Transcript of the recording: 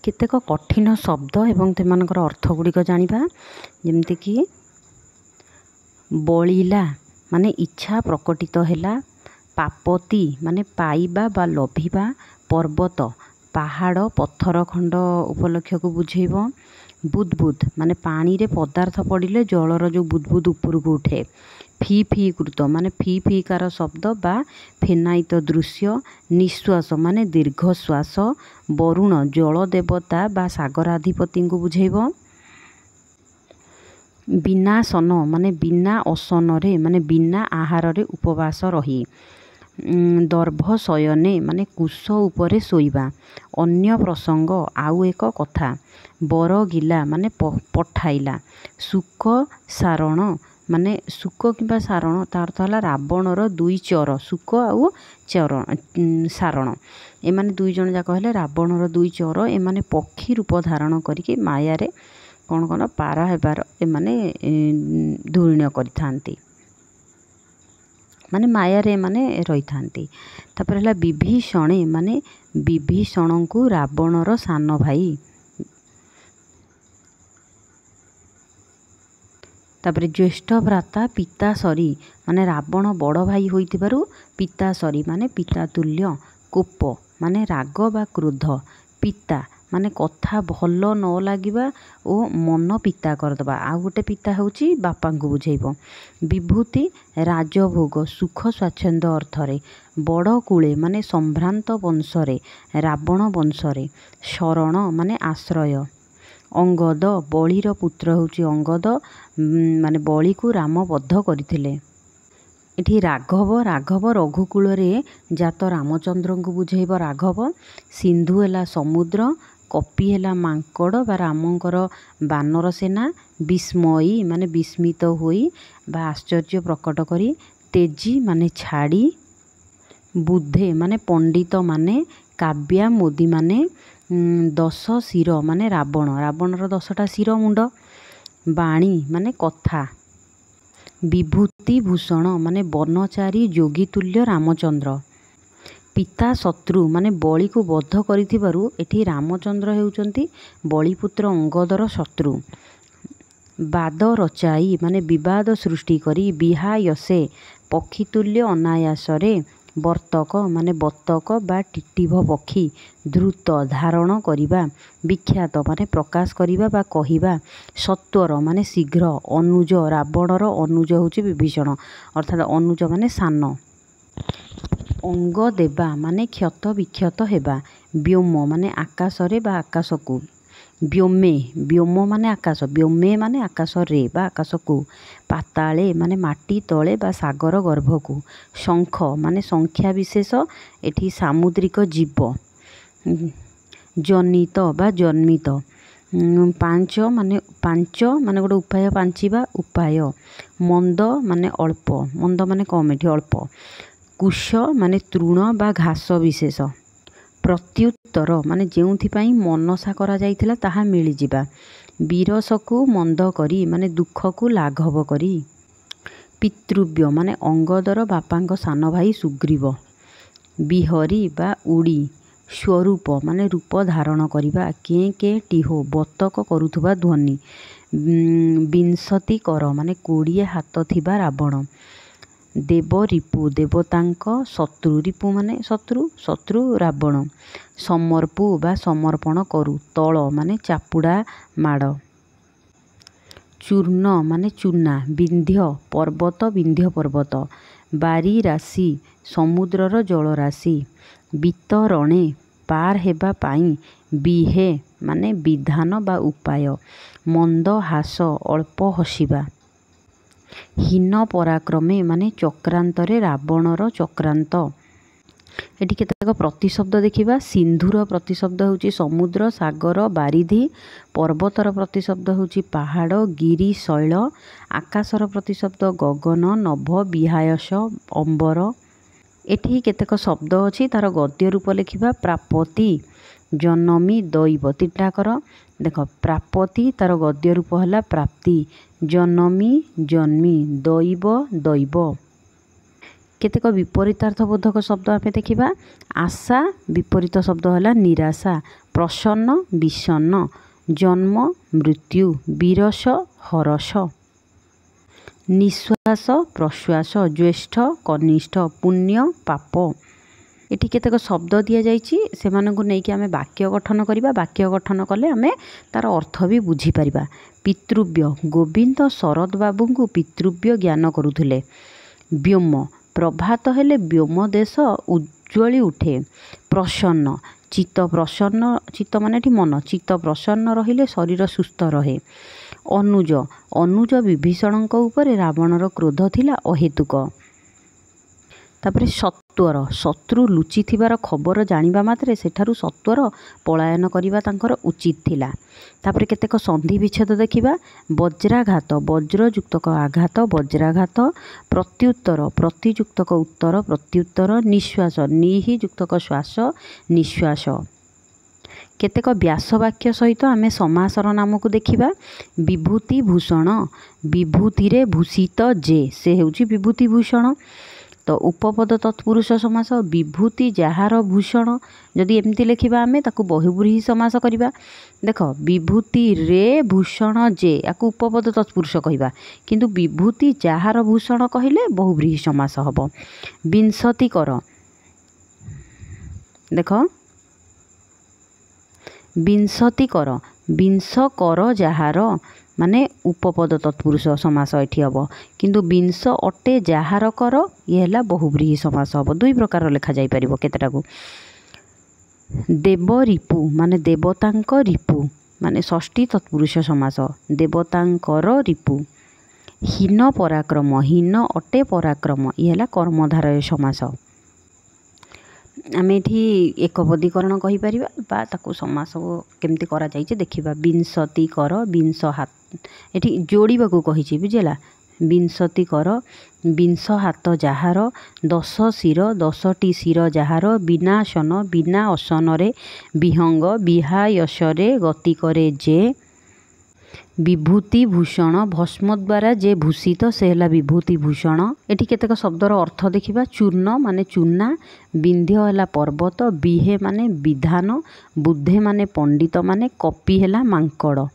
केतेक कठिन शब्द एवं सेमानकर अर्थ गुड़िक जानिबा। जेमतिकी बलिला माने इच्छा प्रकटित हैला, पापति माने पाइबा बा लभिबा, पर्वत पहाड़ पत्थर खंड उपलक्ष्य को बुझेब, बुदबुद माने पानी रे पदार्थ पड़िले जलर जो बुदबुद ऊपर को उठे, फी फी कृत माने फी फी कार शब्द बा फेनायित दृश्य, निश्वास माने दीर्घश्वास, वरुण जल देवता बा सागराधिपति को बुझेब, बिना सन माने बिना असन रे माने बिना आहार रे उपवास रही, दर्भ शयने माने कुश उपरे शोइबा, अन्य प्रसंग आउ एक कथा, बरगिला माने पठाइला, सुक सारण माने सुक किंबा सारण तार अर्थ है रावणर दुई चर, सुक आउ चरण सारण एमाने दुई जन जाक हेले रावणर दुई चर, एमाने पक्षी रूप धारण करके मायारे कौन कौन पारा हेबार एमाने धूर्ण्य करिथांती, माने मायारे माने रही थांती। तापर है विभीषणे माने विभीषण को रावणर सान भाई, तापर ज्येष्ठ भ्राता पितासरी माने रावण बड़ भाई होइतिबारु पितासरी माने पिता तुल्य, कोप माने राग बा क्रोध, पिता माने कथा भल न लागिबा ओ मन पिता करदबा, आ गोटे पिता होची बापा को बुझेइब, विभूति राजभोग सुख स्वाच्छंद अर्थरे, बड़ कूले माने संभ्रांत वंशरे रावण वंशरे, शरण माने आश्रय, अंगद बलिर पुत्र होची अंगद माने बलि को राम बद्ध करथिले, इठी राघव राघव रघुकूल रे जात रामचंद्र को बुझेइब राघव, सिंधु हैला समुद्र, कपि हैला मांकड़ बा रामंकर बानर सेना, विस्मयी माने विस्मित होई बा आश्चर्य प्रकट करी, तेजी माने छाड़ी, बुद्धे माने पंडित माने, काव्या मोदी माने, दश शिर माने रावण रावणर 10टा शिर मुंड, बाणी माने कथा, विभूति भूषण माने बनचारी जोगी तुल्य रामचंद्र, पिता शत्रु माने बलि को बद्ध करिथिबारु एठी रामचंद्र हेउचंती बलिपुत्र अंगदर शत्रु, बाद रचाई माने विवाद सृष्टि करी, विहायसे पक्षीतुल्य अनायासरे, वर्तक माने बतक बा टिटिभ पक्षी, द्रुत धारण करिबा, विख्यात माने प्रकाश करिबा बा कहिबा, सत्वर माने शीघ्र, अनुज रावणर अनुज होची विभीषण अर्थात अनुज माने सान, अंग देबा माने क्षत विक्षत हेबा, व्योम माने आकाशरे बा आकाशकू, व्योमे व्योम माने आकाश, व्योमे माने आकाश रे बा आकाशकू, पाताले माने माटी तले बा सागर गर्भकू, शंख माने संख्या विशेष एठी सामुद्रिक जीव, जनित बा जन्मित, पांच माने गोटे उपाय पांचिबा उपाय, मंद माने अल्प, मंद माने कम एठी अल्प, कुश माने तृण बा घास विशेष, प्रत्युत्तर माने जेउथिपाई मनसा करा जाइथिला ताहा मिली जिबा, विरसकु मंद करी माने दुखकु लाघव करी, पितृव्य माने अंगदर बापांक सान भाई सुग्रीव, बिहरी बा उड़ी, स्वरूप माने रूप धारण करिबा, के टिहो बतक करुथुबा ध्वनि, विंशति कर माने 20 हाथ थिबा रावण, देव रिपु देवतांक शत्रु, रिपु माने शत्रु, शत्रु रावण, समर्पु बा समर्पण करु, तल माने चापुड़ा माड़, चूर्ण माने चूना, विंध्य पर्वत विंध्य पर्वत, बारी राशि समुद्रर जल राशि, वितरणे पार हेबा पाई, बिहे माने विधान बा उपाय, मंद हास अल्प हसिबा, हीन पराक्रमे माने चक्रांतरे रावणर चक्रांत। एटी केतेक प्रतिशब्द देखिबा, सिंधुर प्रतिशब्द होची समुद्र सागर बारिधि, पर्वतर प्रतिशब्द होची पहाड़ गिरी शैल, आकाशर प्रतिशब्द गगन नभ विहायस अंबर। एठी केतेक शब्द अछि तार गद्य रूप लिखिबा, प्रापति जनमी दैव, तीनटा कर देख, प्रापति तार गद्य रूप हला प्राप्ति, जनमी जन्मी, दैव दैव। केतेक विपरीतार्थबोधक शब्द आमे देखिबा, आशा विपरीत शब्द हला निराशा, ପ୍ରସନ୍ନ ବିଷନ୍ନ, ଜନ୍ମ ମୃତ୍ୟୁ, ବିରସ ହରସ, ନିଶ୍ୱାସ ପ୍ରଶ୍ୱାସ, ଜ୍ୟେଷ୍ଠ କନିଷ୍ଠ, ପୁଣ୍ୟ ପାପ। ଏଠି କେତେକ ଶବ୍ଦ ଦିଆଯାଇଛି, ସେମାନଙ୍କୁ ନେଇକି ଆମେ ବାକ୍ୟ ଗଠନ କରିବା। ବାକ୍ୟ ଗଠନ କଲେ ଆମେ ତାର ଅର୍ଥ ବି ବୁଝିପାରିବା। ପିତୃବ୍ୟ, ଗୋବିନ୍ଦ ଶରତ ବାବୁଙ୍କୁ ପିତୃବ୍ୟ ଜ୍ଞାନ କରୁଥିଲେ। ବ୍ୟୋମ, ପ୍ରଭାତ ହେଲେ ବ୍ୟୋମ ଦେଶ ଉଜ୍ଜ୍ୱଳି ଉଠେ। ପ୍ରସନ୍ନ, ଚିତ୍ତ ପ୍ରସନ୍ନ, ଚିତ୍ତ ମାନେ ଏଠି ମନ, ଚିତ୍ତ ପ୍ରସନ୍ନ ରହିଲେ ଶରୀର ସୁସ୍ଥ ରହେ। ଅନୁଜ, ଅନୁଜ ବିଭୀଷଣଙ୍କ ଉପରେ ରାବଣର କ୍ରୋଧ ଥିଲା ଅହେତୁକ। ତାପରେ ସତ୍ୱର, ଶତ୍ରୁ ଲୁଚିଥିବାର ଖବର ଜାଣିବା ମାତ୍ରେ ସେଠାରୁ ସତ୍ୱର ପଳାୟନ କରିବା ତାଙ୍କର ଉଚିତ ଥିଲା। ତାପରେ କେତେକ ସନ୍ଧି ବିଚ୍ଛେଦ ଦେଖିବା। ବଜ୍ରାଘାତ, ବଜ୍ରଯୁକ୍ତକ ଆଘାତ, ବଜ୍ରାଘାତ। ପ୍ରତ୍ୟୁତ୍ତର, ପ୍ରତିଯୁକ୍ତକ ଉତ୍ତର, ପ୍ରତ୍ୟୁତ୍ତର। ନିଶ୍ୱାସ, ନିହି ଯୁକ୍ତକ ଶ୍ୱାସ, ନିଶ୍ୱାସ। କେତେକ ବ୍ୟାସ ବାକ୍ୟ ସହିତ ଆମେ ସମାସର ନାମକୁ ଦେଖିବା। ବିଭୂତି ଭୂଷଣ, ବିଭୂତିରେ ଭୂଷିତ ଯେ, ସେ ହେଉଛି ବିଭୂତି ଭୂଷଣ। ତ ଉପପଦ ତତ୍ପୁରୁଷ ସମାସ, ବିଭୂତି ଯାହାର ଭୂଷଣ। ଯଦି ଏମିତି ଲେଖିବା ଆମେ ତାକୁ ବହୁବ୍ରୀହି ସମାସ କରିବା। ଦେଖ, ବିଭୂତିରେ ଭୂଷଣ ଯେ, ୟାକୁ ଉପପଦ ତତ୍ପୁରୁଷ କହିବା, କିନ୍ତୁ ବିଭୂତି ଯାହାର ଭୂଷଣ କହିଲେ ବହୁବ୍ରୀହି ସମାସ ହେବ। ବିଂଶତି କର, ଦେଖ ବିଂଶତି କର, ବିଂଶ କର ଯାହାର, ମାନେ ଉପପଦ ତତ୍ପୁରୁଷ ସମାସ ଏଠି ହେବ, କିନ୍ତୁ ବିଂଶ ଅଟେ ଯାହାର କର, ଇଏ ହେଲା ବହୁବ୍ରୀହି ସମାସ ହେବ। ଦୁଇ ପ୍ରକାର ଲେଖାଯାଇପାରିବ କେତେଟାକୁ। ଦେବ ରିପୁ, ମାନେ ଦେବତାଙ୍କ ରିପୁ, ମାନେ ଷଷ୍ଠୀ ତତ୍ପୁରୁଷ ସମାସ, ଦେବତାଙ୍କର ରିପୁ। ହୀନ ପରାକ୍ରମ, ହୀନ ଅଟେ ପରାକ୍ରମ, ଇଏ ହେଲା କର୍ମଧାରୟ ସମାସ। ଆମେ ଏଠି ଏକପଦୀକରଣ କହିପାରିବା ବା ତାକୁ ସମାସ କେମିତି କରାଯାଇଛି ଦେଖିବା। ବିଂଶତି କର, ବିଂଶ ହାତ, ଏଠି ଯୋଡ଼ିବାକୁ କହିଛି, ବୁଝିଲା। ବିଂଶତି କର, ବିଂଶ ହାତ ଯାହାର, ଦଶ ଶିର, ଦଶଟି ଶିର ଯାହାର, ବିନାଶନ, ବିନା ଅସନରେ, ବିହଙ୍ଗ, ବିହାୟସରେ ଗତି କରେ ଯେ, ବିଭୂତି ଭୂଷଣ, ଭସ୍ମ ଦ୍ୱାରା ଯେ ଭୂଷିତ ସେ ହେଲା ବିଭୂତି ଭୂଷଣ। ଏଠି କେତେକ ଶବ୍ଦର ଅର୍ଥ ଦେଖିବା। ଚୂର୍ଣ୍ଣ ମାନେ ଚୂନା, ବିନ୍ଧ୍ୟ ହେଲା ପର୍ବତ, ବିହେ ମାନେ ବିଧାନ, ବୁଦ୍ଧେ ମାନେ ପଣ୍ଡିତ ମାନେ, କପି ହେଲା ମାଙ୍କଡ଼।